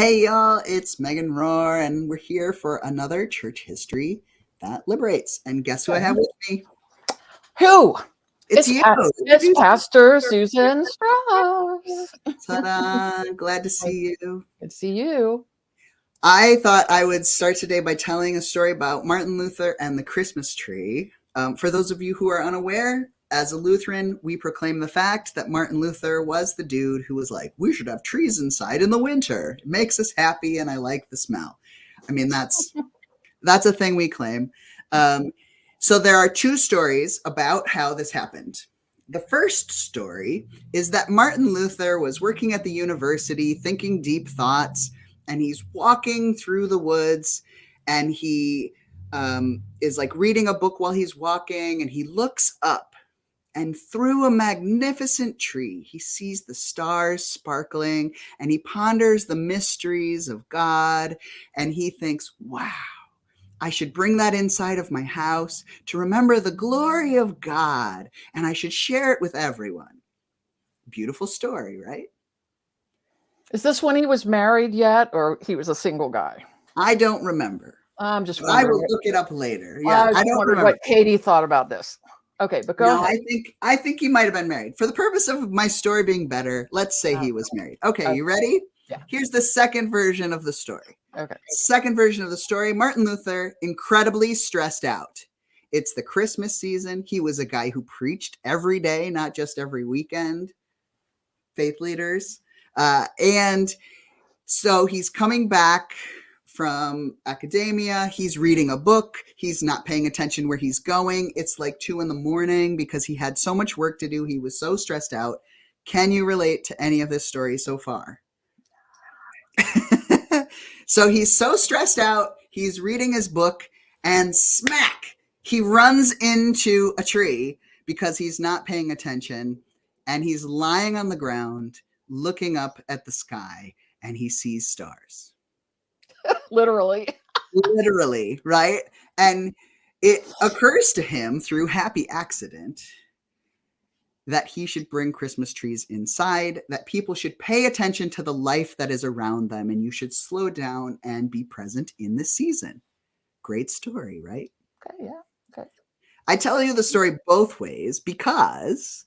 Hey y'all, it's Megan Rohr, and we're here for another church history that liberates. And guess who I have with me? Who? It's you, the It's producer. Pastor Susan Strouse. Ta-da! Glad to see you. Good to see you. I thought I would start today by telling a story about Martin Luther and the Christmas tree. For those of you who are unaware, as a Lutheran, we proclaim the fact that Martin Luther was the dude who was like, we should have trees inside in the winter. It makes us happy, and I like the smell. I mean, that's a thing we claim. So there are two stories about how this happened. The first story is that Martin Luther was working at the university, thinking deep thoughts, and he's walking through the woods, and he is like reading a book while he's walking, and he looks up, and through a magnificent tree, he sees the stars sparkling, and he ponders the mysteries of God, and he thinks, wow, I should bring that inside of my house to remember the glory of God, and I should share it with everyone. Beautiful story, right? Is this when he was married yet, or he was a single guy? I don't remember. I'm just I wondering. will look it up later. Yeah, I don't remember what Katie thought about this. Okay, but go ahead. I think he might have been married. For the purpose of my story being better, let's say he was married. Okay, you ready? Yeah. Here's the second version of the story. Okay. Second version of the story, Martin Luther, incredibly stressed out. It's the Christmas season. He was a guy who preached every day, not just every weekend. Faith leaders. And so he's coming back from academia. He's reading a book. He's not paying attention where he's going. It's like 2 a.m. because he had so much work to do. He was so stressed out. Can you relate to any of this story so far? So he's so stressed out. He's reading his book, and smack, he runs into a tree because he's not paying attention, and he's lying on the ground looking up at the sky, and he sees stars. Literally. Literally, right? And it occurs to him through happy accident that he should bring Christmas trees inside, that people should pay attention to the life that is around them, and you should slow down and be present in the season. Great story, right? Okay, yeah. Okay. I tell you the story both ways because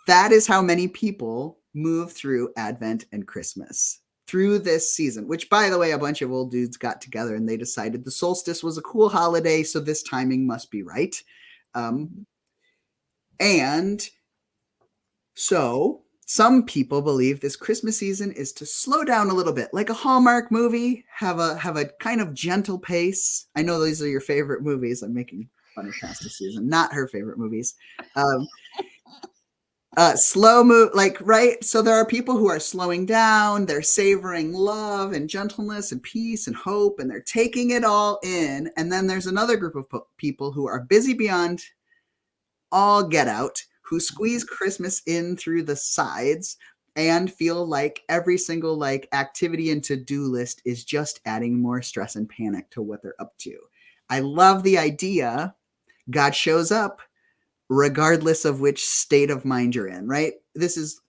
that is how many people move through Advent and Christmas, through this season, which, by the way, a bunch of old dudes got together and they decided the solstice was a cool holiday, so this timing must be right. And so some people believe this Christmas season is to slow down a little bit, like a Hallmark movie, have a kind of gentle pace. I know these are your favorite movies. I'm making fun of Pastor Susan, not her favorite movies. Slow move, like, right? So there are people who are slowing down, they're savoring love and gentleness and peace and hope, and they're taking it all in. And then there's another group of people who are busy beyond all get out, who squeeze Christmas in through the sides and feel like every single like activity and to-do list is just adding more stress and panic to what they're up to. I love the idea God shows up regardless of which state of mind you're in, right? This is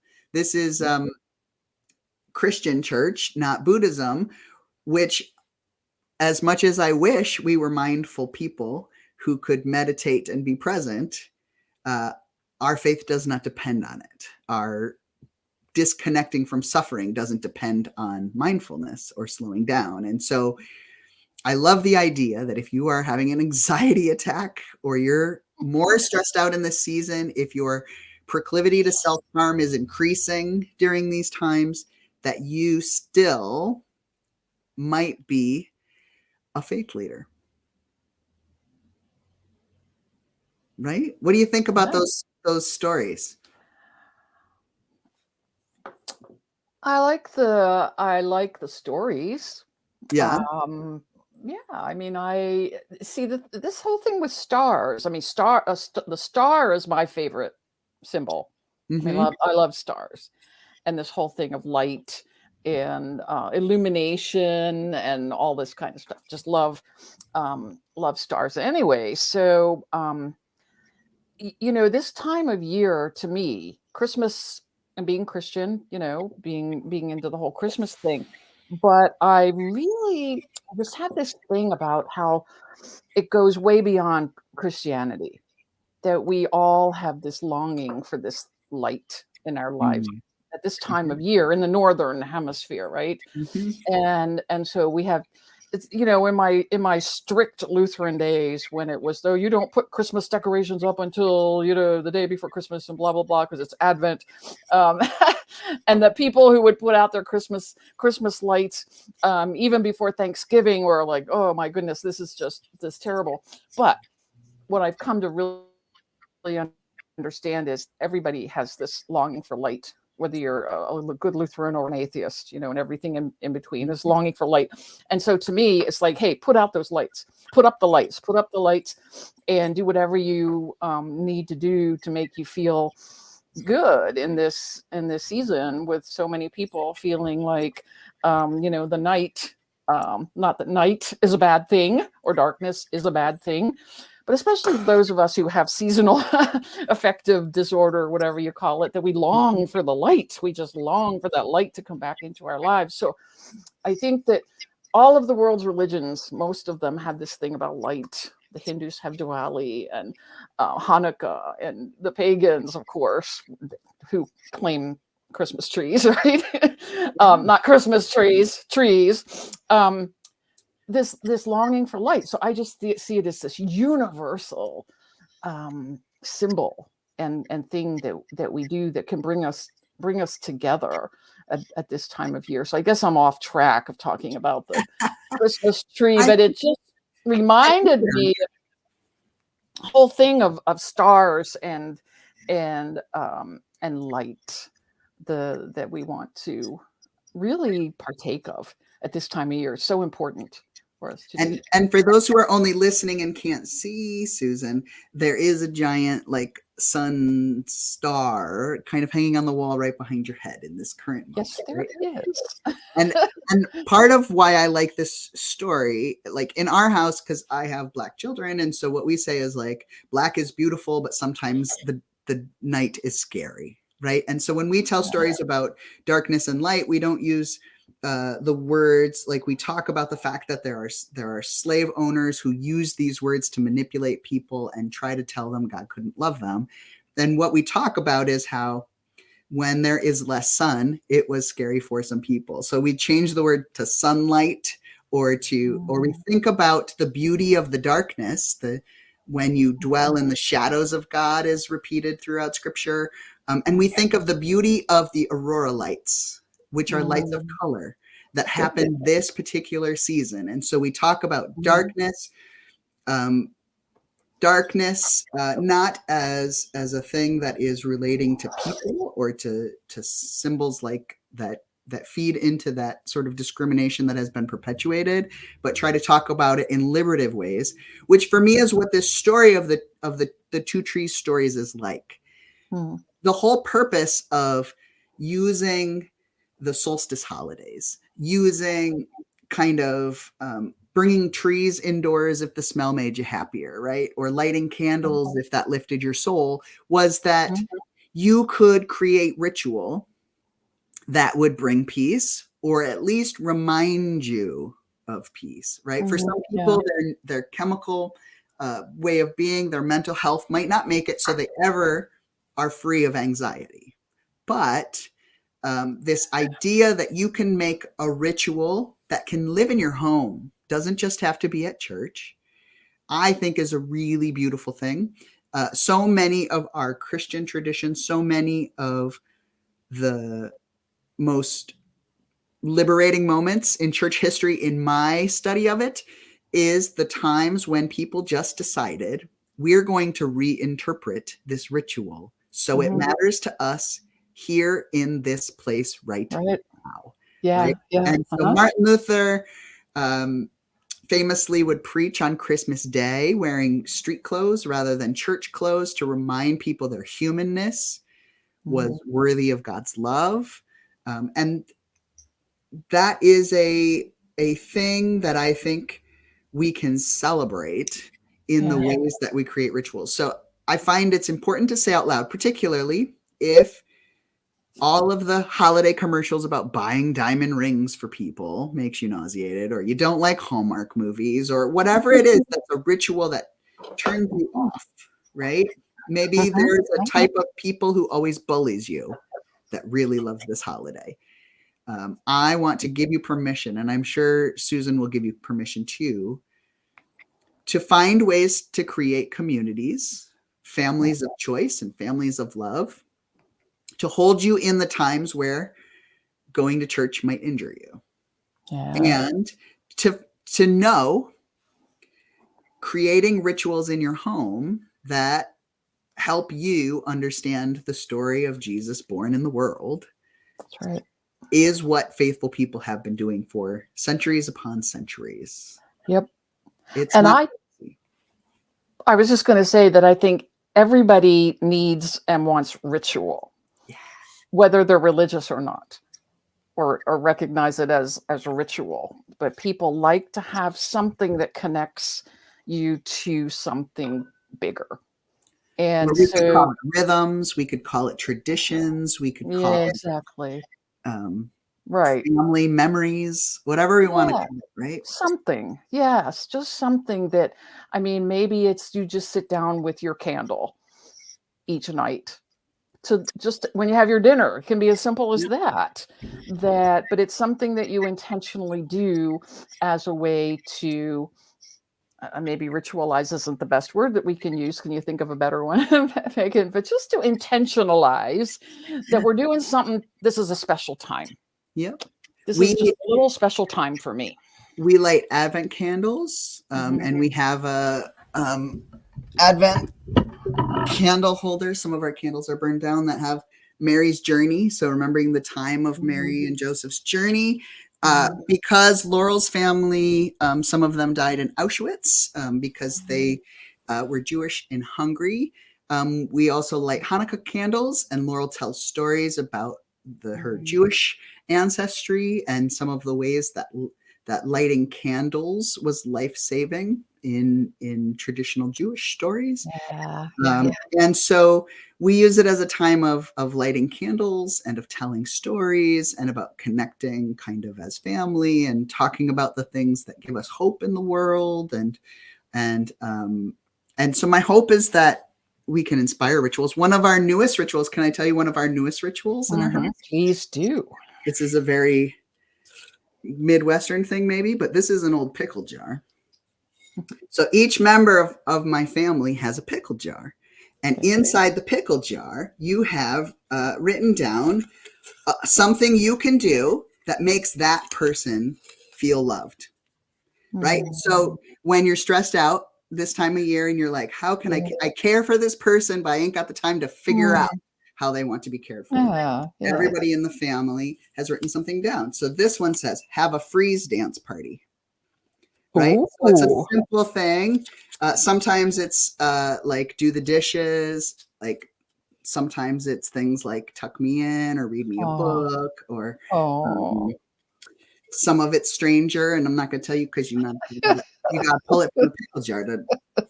Christian church, not Buddhism, which, as much as I wish we were mindful people who could meditate and be present, our faith does not depend on it. Our disconnecting from suffering doesn't depend on mindfulness or slowing down. And so I love the idea that if you are having an anxiety attack or you're more stressed out in this season, if your proclivity to self-harm is increasing during these times, that you still might be a faith leader. Right? What do you think about those stories? I like the stories. Yeah. Yeah, I mean, I see this whole thing with stars. I mean, the star is my favorite symbol. Mm-hmm. I love stars, and this whole thing of light and illumination and all this kind of stuff. Just love stars. Anyway, so this time of year to me, Christmas and being Christian, being into the whole Christmas thing, but I really just had this thing about how it goes way beyond Christianity, that we all have this longing for this light in our lives Mm. at this time of year in the northern hemisphere, right? Mhm. And so we have, it's, in my strict Lutheran days, when it was, though, you don't put Christmas decorations up until the day before Christmas and blah blah blah because it's Advent, um, and the people who would put out their Christmas lights even before Thanksgiving were like, oh my goodness, this is just this terrible. But what I've come to really understand is everybody has this longing for light, whether you're a good Lutheran or an atheist, and everything in between, is longing for light. And so to me, it's like, hey, put out those lights, put up the lights, and do whatever you need to do to make you feel good in this season, with so many people feeling like the night, not that night is a bad thing or darkness is a bad thing, but especially those of us who have seasonal affective disorder, whatever you call it, that we long for the light. We just long for that light to come back into our lives. So I think that all of the world's religions, most of them have this thing about light. The Hindus have Diwali and Hanukkah, and the pagans, of course, who claim Christmas trees, right? Not Christmas trees. This longing for light. So I just see it as this universal symbol and thing that we do that can bring us together at this time of year. So I guess I'm off track of talking about the Christmas tree, I, but it just reminded me the whole thing of stars and light, that we want to really partake of at this time of year. It's so important for us to do. and for those who are only listening and can't see Susan, there is a giant like sun star kind of hanging on the wall right behind your head in this current moment. Yes, there Right? is. and and part of why I like this story, like in our house, because I have Black children, and so what we say is like, Black is beautiful, but sometimes the night is scary, right? And so when we tell stories about darkness and light, we don't use the words, like we talk about the fact that there are slave owners who use these words to manipulate people and try to tell them God couldn't love them. And what we talk about is how when there is less sun, it was scary for some people. So we change the word to sunlight, or we think about the beauty of the darkness, the when you dwell in the shadows of God is repeated throughout scripture. And we think of the beauty of the aurora lights, which are lights of color that happen this particular season. And so we talk about darkness, um, not as a thing that is relating to people or to symbols like that feed into that sort of discrimination that has been perpetuated, but try to talk about it in liberative ways, which for me is what this story of the two trees stories is like. The whole purpose of using the solstice holidays, using kind of bringing trees indoors if the smell made you happier, right? Or lighting candles if that lifted your soul, was that you could create ritual that would bring peace, or at least remind you of peace, right? For some people, their chemical way of being, their mental health might not make it so they ever are free of anxiety. But this idea that you can make a ritual that can live in your home, doesn't just have to be at church, I think is a really beautiful thing. So many of our Christian traditions, so many of the most liberating moments in church history, in my study of it, is the times when people just decided, we're going to reinterpret this ritual so it matters to us here in this place right now. Right? And so Martin Luther famously would preach on Christmas Day wearing street clothes rather than church clothes to remind people their humanness was worthy of God's love. And that is a thing that I think we can celebrate in the ways that we create rituals. So I find it's important to say out loud, particularly if all of the holiday commercials about buying diamond rings for people makes you nauseated, or you don't like Hallmark movies, or whatever it is that's a ritual that turns you off, right? Maybe there's a type of people who always bullies you that really loves this holiday. I want to give you permission, and I'm sure Susan will give you permission too, to find ways to create communities, families of choice and families of love, to hold you in the times where going to church might injure you. Yeah. And to know creating rituals in your home that help you understand the story of Jesus born in the world. That's right. Is what faithful people have been doing for centuries upon centuries. Yep. It's And not I was just going to say that I think everybody needs and wants ritual, whether they're religious or not, or recognize it as a ritual. But people like to have something that connects you to something bigger. And we could call so, it rhythms, we could call it traditions, we could call yeah, it exactly. right, family memories, whatever we want to Yeah. call it, right? Something, yes, just something that, I mean, maybe it's you just sit down with your candle each night to just when you have your dinner. It can be as simple as that, but it's something that you intentionally do as a way to maybe ritualize isn't the best word that we can use. Can you think of a better one, Megan? But just to intentionalize that we're doing something. This is a special time. Yep. This is just a little special time for me. We light Advent candles, and we have a Advent candle holder. Some of our candles are burned down that have Mary's journey. So remembering the time of Mary and Joseph's journey. Because Laurel's family, some of them died in Auschwitz because they were Jewish in Hungary. We also light Hanukkah candles, and Laurel tells stories about her Jewish ancestry and some of the ways that lighting candles was life-saving in traditional Jewish stories. And so we use it as a time of lighting candles and of telling stories and about connecting kind of as family and talking about the things that give us hope in the world. And so my hope is that we can inspire rituals. One of our newest rituals, can I tell you one of our newest rituals in our house? Please do. This is a very Midwestern thing maybe, but this is an old pickle jar. So each member of my family has a pickle jar. And inside the pickle jar, you have written down something you can do that makes that person feel loved, right? So when you're stressed out this time of year and you're like, how can I care for this person, but I ain't got the time to figure out how they want to be cared for. Everybody in the family has written something down. So this one says, have a freeze dance party. Right? So it's a simple thing. Sometimes it's like do the dishes. Like sometimes it's things like tuck me in or read me a book, or some of it's stranger. And I'm not going to tell you because you got to pull it from the pickle jar to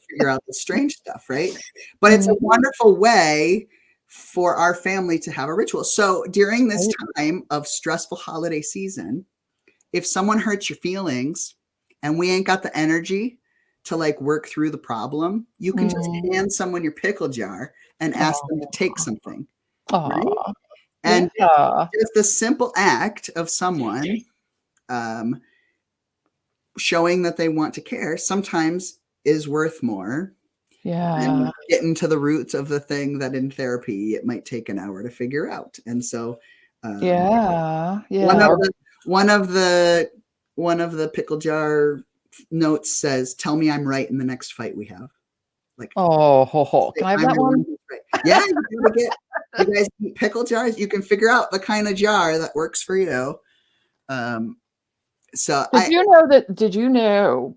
figure out the strange stuff, right? But it's a wonderful way for our family to have a ritual. So during this time of stressful holiday season, if someone hurts your feelings, and we ain't got the energy to like work through the problem, you can just hand someone your pickle jar and ask them to take something. Right? And just the simple act of someone showing that they want to care sometimes is worth more than getting to the roots of the thing that in therapy it might take an hour to figure out. And so one of the pickle jar notes says, tell me I'm right in the next fight we have. Like, can I have that one? Right. Yeah, you guys eat pickle jars. You can figure out the kind of jar that works for you. So did you know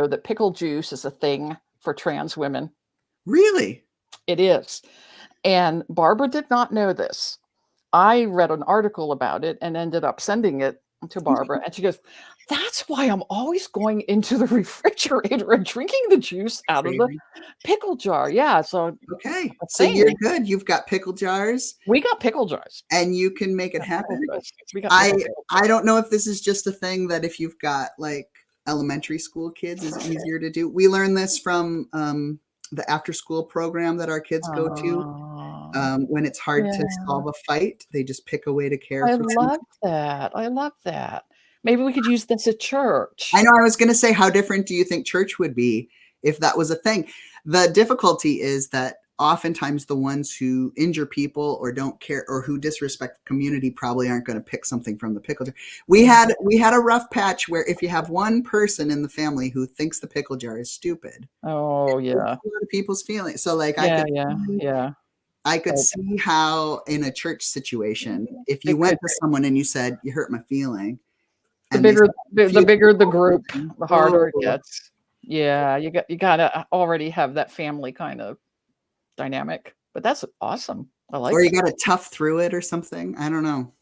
that pickle juice is a thing for trans women? Really? It is. And Barbara did not know this. I read an article about it and ended up sending it to Barbara, and she goes, "That's why I'm always going into the refrigerator and drinking the juice out of the Crazy. pickle jar." Yeah, so Okay, a so you're thing. good. You've got pickle jars, We got pickle jars. and you can make it We got pickle happen. jars. We got I pickle jars. I don't know if this is just a thing that if you've got like elementary school kids is easier to do. We learned this from the after school program that our kids go to. Aw, When it's hard to yeah. solve a fight, they just pick a way to care I for them. love that. I love that. Maybe we could use this at I church. know I was going to say, how different do you think church would be if that was a thing? The difficulty is that oftentimes the ones who injure people or don't care or who disrespect the community probably aren't going to pick something from the pickle jar. We had a rough patch where if you have one person in the family who thinks the pickle jar is stupid, Oh, it hurts yeah. a lot of people's feelings. So like Yeah, yeah, yeah. I could Oh, see how in a church situation, if you it could went to someone and you said, you hurt my feeling, the and they bigger said, the feel bigger the group, the harder it oh, gets. Yeah, you gotta already have that family kind of dynamic. But that's awesome. I or like you that. got to tough through it or something. I don't know.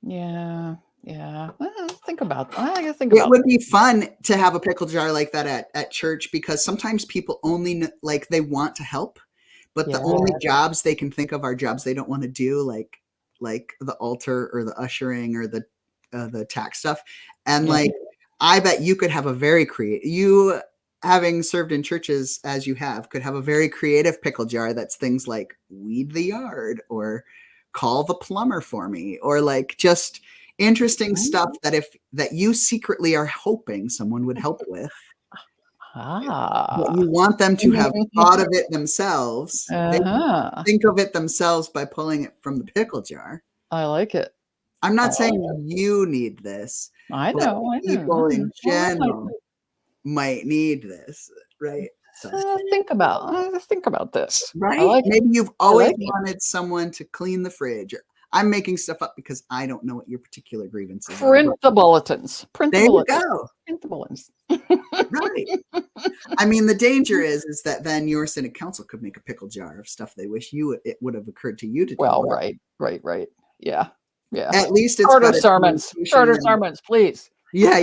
Yeah, yeah. Think about I gotta think It about would be fun to have a pickle jar like that at church because sometimes people only like they want to help, but the yeah. only jobs they can think of are jobs they don't want to do, like the altar or the ushering or the tax stuff. And Yeah. like, I bet you could have a very creative. You having served in churches as you have could have a very creative pickle jar that's things like weed the yard or call the plumber for me or like just interesting stuff that you secretly are hoping someone would help with, but Ah. you want them to have thought of it themselves. They Uh-huh. think of it themselves by pulling it from the pickle jar. I like it. I'm I not like saying it. you need this, I but know, I know, I people know. in Well, I like general it. might need this, right? So, Think about this. I right? like it. Maybe you've I always like it. wanted someone to clean the fridge. I'm making stuff up because I don't know what your particular grievances are, Print but the bulletins. Print the there you bulletins. go. Print the bulletins. Right. I mean, the danger is that then your Senate council could make a pickle jar of stuff they wish it would have occurred to you to do. Well, But right. Yeah, yeah. at least it's Shorter got a sermons. connotation Shorter that, sermons, please. yeah.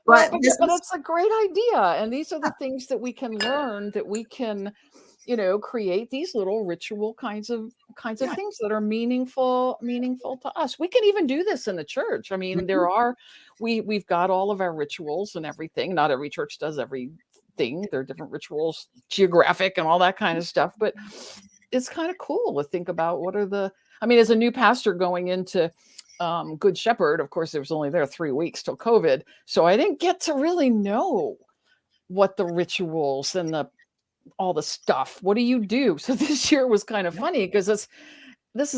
Well, But this but is, it's a great idea, and these are the things that we can learn, that we can, create these little ritual kinds of yeah. things that are meaningful to us. We can even do this in the church. I mean, Mhm. we've got all of our rituals and everything. Not every church does everything. There are different rituals, geographic and all that kind of stuff, but it's kind of cool to think about I mean, as a new pastor going into Good Shepherd, of course, it was only there 3 weeks till COVID. So I didn't get to really know what the rituals and all the stuff. What do you do? So this year was kind of Yeah. funny because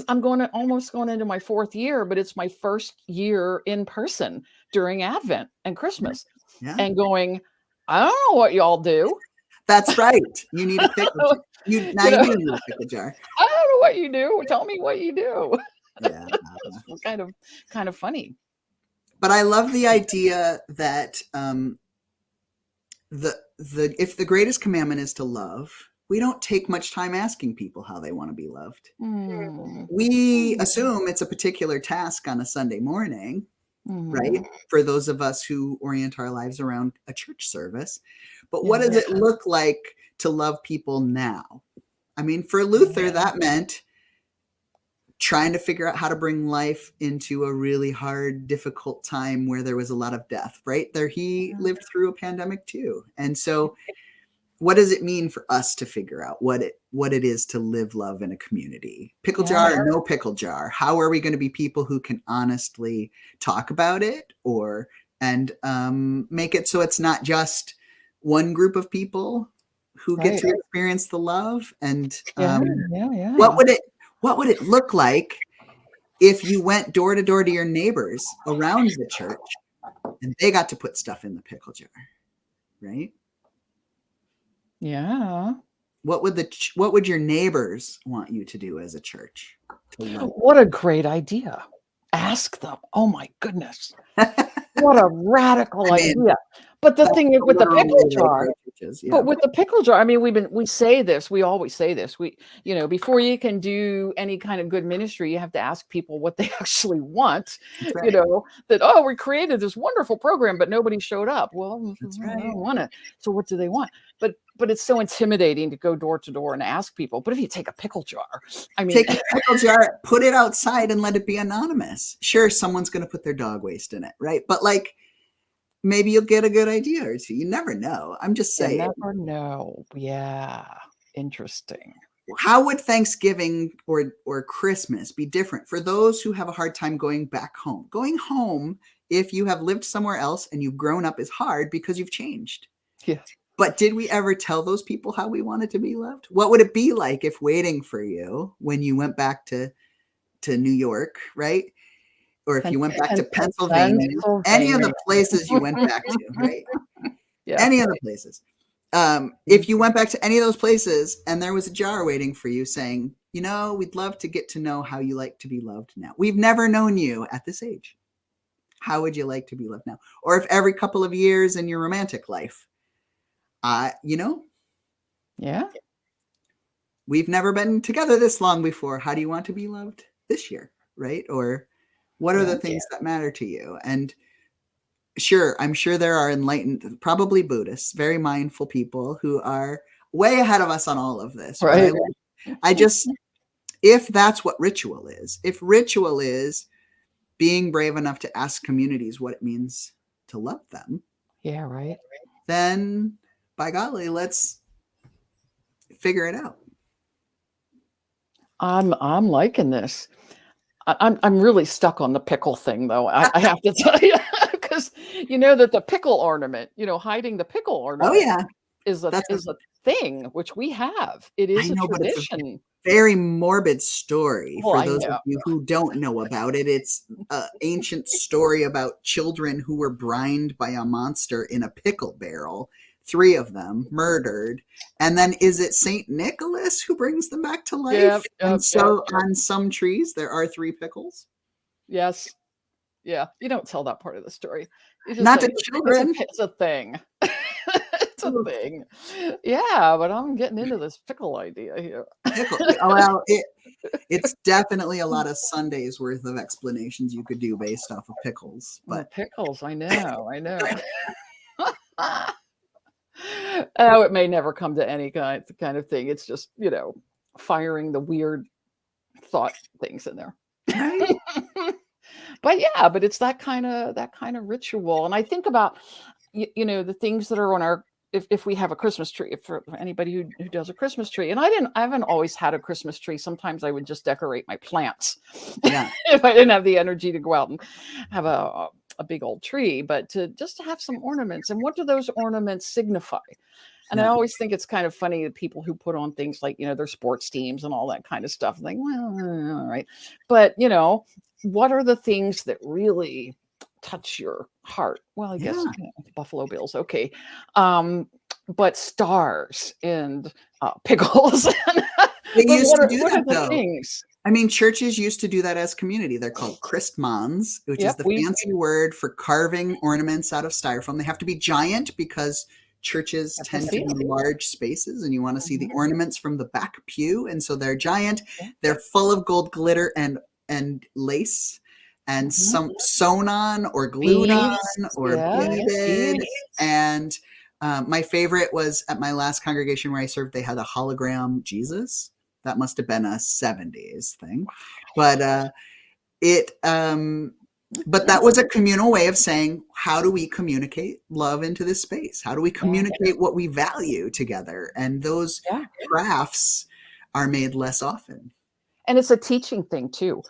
I'm almost going into my 4th year, but it's my first year in person during Advent and Christmas, Yeah. and going, I don't know what y'all do. That's right. You need a pickle jar. Now you you know, do need a pickle jar. I don't know what you do. Tell me what you do. Yeah. It's kind of funny. But I love the idea that the if the greatest commandment is to love, we don't take much time asking people how they want to be loved. Mm. We assume it's a particular task on a Sunday morning, right? Mhm. For those of us who orient our lives around a church service. But what Yeah. does it look like to love people now? I mean, for Luther, that meant trying to figure out how to bring life into a really hard, difficult time where there was a lot of death, right? There, he lived through a pandemic too. And so what does it mean for us to figure out what it is to live love in a community? Pickle Yeah. jar or no pickle jar? How are we going to be people who can honestly talk about it and make it so it's not just one group of people who get Right. to experience the love? And Yeah. what would it look like if you went door to door to your neighbors around the church and they got to put stuff in the pickle jar, right? Yeah. What would your neighbors want you to do as a church? What a great idea. Ask them. Oh my goodness. What a radical I mean, idea. But the that's thing the with the literal pickle way to jar, approach churches. Yeah. But with the pickle jar, I mean, we say this, we always say this. Before you can do any kind of good ministry, you have to ask people what they actually want. That's right. That we created this wonderful program, but nobody showed up. Well, That's I right. don't want it. So what do they want? But it's so intimidating to go door to door and ask people. But if you take a pickle jar, I mean, take a pickle jar, put it outside, and let it be anonymous. Sure, someone's going to put their dog waste in it, right? But like, maybe you'll get a good idea or two. You never know. I'm just saying. You never know. Yeah, interesting. How would Thanksgiving or Christmas be different for those who have a hard time going back home? Going home, if you have lived somewhere else and you've grown up, is hard because you've changed. Yeah. But did we ever tell those people how we wanted to be loved? What would it be like if waiting for you when you went back to New York, right? Or if you went back to Pennsylvania, any of the places you went back to, right? Yeah. Any of the places. If you went back to any of those places and there was a jar waiting for you saying, we'd love to get to know how you like to be loved now. We've never known you at this age. How would you like to be loved now? Or if every couple of years in your romantic life, yeah, we've never been together this long before. How do you want to be loved this year? Right? Or what are the things that matter to you? And sure, I'm sure there are enlightened, probably Buddhists, very mindful people who are way ahead of us on all of this. Right. But if that's what ritual is, if ritual is being brave enough to ask communities what it means to love them. Yeah, right. Then by golly, let's figure it out. I'm liking this. I'm really stuck on the pickle thing, though. I have to tell you, because that the pickle ornament, hiding the pickle ornament, is a thing which we have. It is a tradition. Very morbid story for those of you who don't know about it. It's an ancient story about children who were brined by a monster in a pickle barrel. 3 of them murdered. And then is it St. Nicholas who brings them back to life? On some trees, there are 3 pickles. Yes. Yeah. You don't tell that part of the story. You just not to children. It's a thing. It's a thing. Yeah, but I'm getting into this pickle idea here. Pickle. Well, it's definitely a lot of Sundays worth of explanations you could do based off of pickles. But pickles, I know. Oh, it may never come to any kind of thing. It's just, firing the weird thought things in there. Right. But it's that kind of ritual. And I think about, the things that are on our, if we have a Christmas tree, for anybody who does a Christmas tree, and I haven't always had a Christmas tree. Sometimes I would just decorate my plants. Yeah. If I didn't have the energy to go out and have a big old tree, but to have some ornaments. And what do those ornaments signify? And I always think it's kind of funny that people who put on things like, their sports teams and all that kind of stuff, like, well, all right. But, what are the things that really touch your heart? Well, I guess Buffalo Bills. Okay. But stars and pickles. They used to do that, though. Things? I mean, churches used to do that as community. They're called Christmanns, which is the fancy word for carving ornaments out of styrofoam. They have to be giant because churches tend to be large spaces and you want to see the ornaments from the back pew. And so they're giant. They're full of gold glitter and lace and some sewn on or glued on or beaded. And my favorite was at my last congregation where I served, they had a hologram Jesus. That must have been a 70s thing. But but that was a communal way of saying, how do we communicate love into this space? How do we communicate what we value together? And those crafts are made less often. And it's a teaching thing too.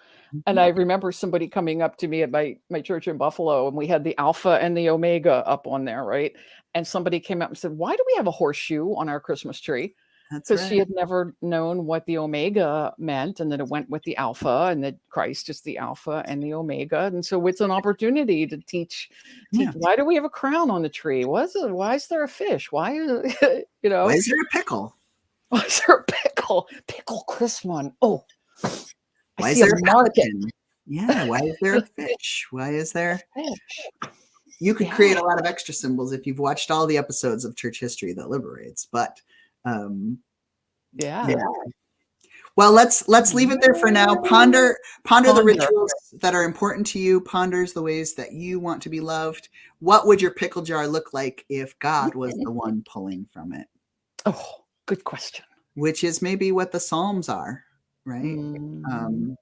And I remember somebody coming up to me at my church in Buffalo, and we had the Alpha and the Omega up on there, right? And somebody came up and said, why do we have a horseshoe on our Christmas tree? Because she had never known what the Omega meant, and that it went with the Alpha, and that Christ is the Alpha and the Omega. And so it's an opportunity to teach why do we have a crown on the tree? Why is there a fish? Why is why is there a pickle? Why is there a pickle? Pickle Christmas. Oh. Why is there a pelican? Yeah, why is there a fish? Why is there a fish? You could create a lot of extra symbols if you've watched all the episodes of Church History That Liberates. But yeah. Well, let's leave it there for now. Ponder the rituals that are important to you. Ponders the ways that you want to be loved. What would your pickle jar look like if God was the one pulling from it? Oh, good question. Which is maybe what the Psalms are, right? Mm-hmm.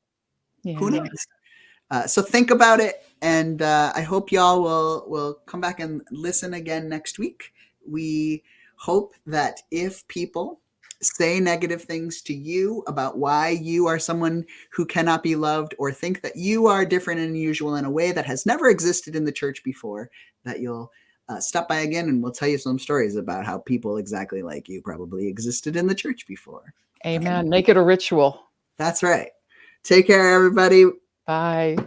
Who knows? So think about it, and I hope y'all will come back and listen again next week. We hope that if people say negative things to you about why you are someone who cannot be loved, or think that you are different and unusual in a way that has never existed in the church before, that you'll stop by again, and we'll tell you some stories about how people exactly like you probably existed in the church before. Amen. Make it a ritual. That's right. Take care, everybody. Bye.